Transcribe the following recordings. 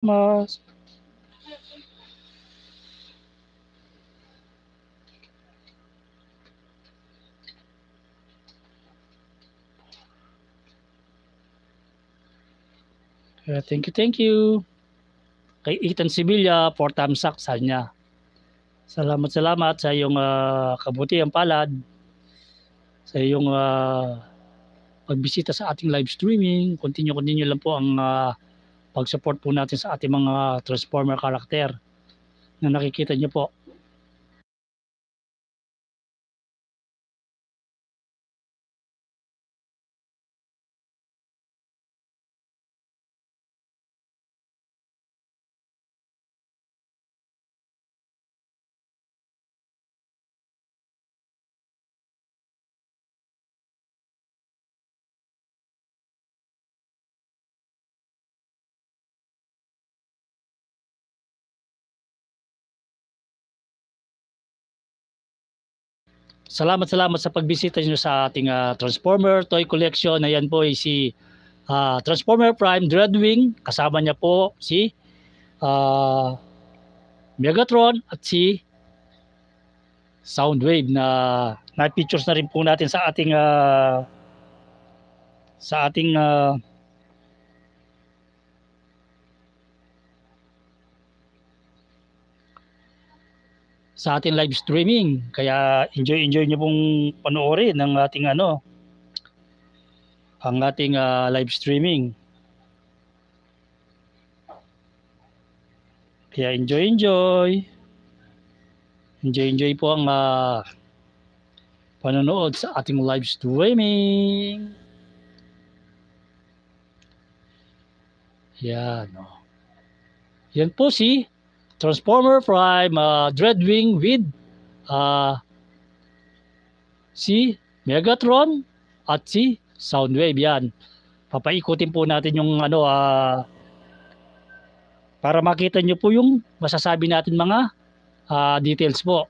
Mas. Thank you. Kay Ethan Sevilla, for thumbs up sa niya. Salamat sa iyong kabutihan palad, sa iyong pagbisita sa ating live streaming. Continue lang po ang pag-support po natin sa ating mga Transformer karakter na nakikita niyo po. Salamat sa pagbisita niyo sa ating Transformer Toy Collection. Ayan po ay si Transformer Prime Dreadwing. Kasama niya po si Megatron at si Soundwave na features na rin po natin sa ating live streaming. Kaya enjoy niyo pong panoorin ng ating ang ating live streaming. Kaya enjoy po ang panonood sa ating live streaming. Yan. Yan po si Transformer Prime Dreadwing with si Megatron at si Soundwave. Yan. Papaikutin po natin yung para makita nyo po yung masasabi natin mga details po.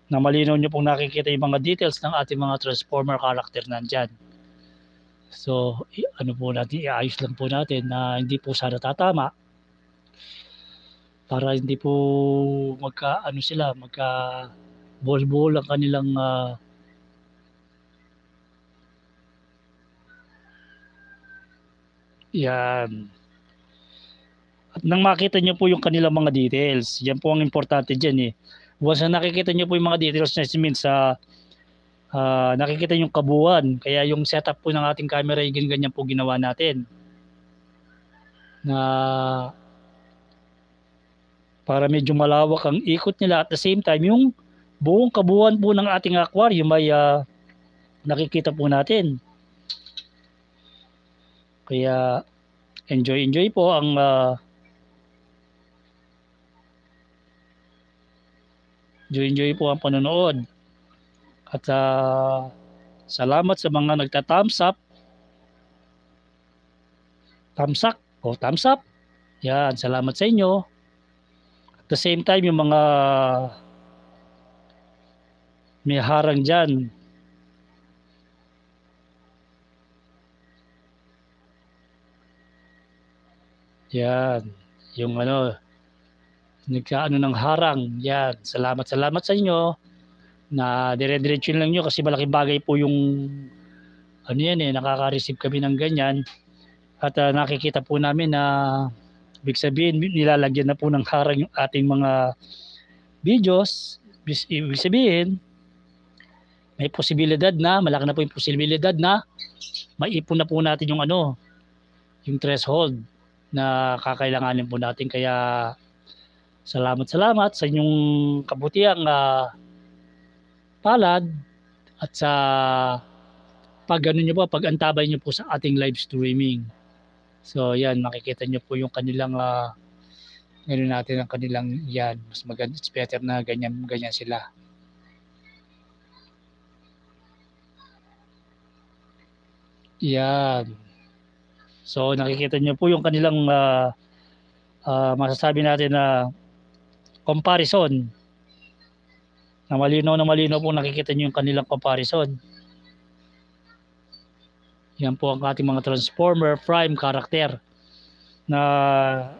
Na malinaw nyo pong nakikita yung mga details ng ating mga Transformer character nandyan. So, po natin, iayos lang po natin na hindi po sana tatama. Para hindi po magka bol-bol ang kanilang yan. At nang makita nyo po yung kanilang mga details, yan po ang importante dyan eh. Once na nakikita nyo po yung mga details na means nakikita yung kabuuan. Kaya yung setup po ng ating camera, ganyan po ginawa natin. Na para medyo malawak ang ikot nila at the same time yung buong kabuuan po ng ating aquarium ay nakikita po natin. Kaya enjoy po ang enjoy po ang panonood. At salamat sa mga nagta-thumbs up. Thumbs up. Yan, salamat sa inyo. At the same time, yung mga may harang dyan. Yan, yung nagkaano ng harang. Yan, salamat sa inyo na dire-diretso lang nyo kasi malaking bagay po yung nakaka-receive kami ng ganyan at nakikita po namin na ibig sabihin nilalagyan na po ng harang yung ating mga videos. Ibig sabihin may posibilidad na, malaki na po yung posibilidad na maipon na po natin yung yung threshold na kakailanganin po natin. Kaya salamat sa inyong kabutihang palad at sa pag-antabay nyo po sa ating live streaming. So yan, makikita nyo po yung kanilang natin ang kanilang yan. Mas maganda, it's better na ganyan sila. Yan. So nakikita nyo po yung kanilang masasabi natin na comparison. Na malinaw po nakikita nyo yung kanilang comparison. Yan po ang ating mga Transformer Prime character na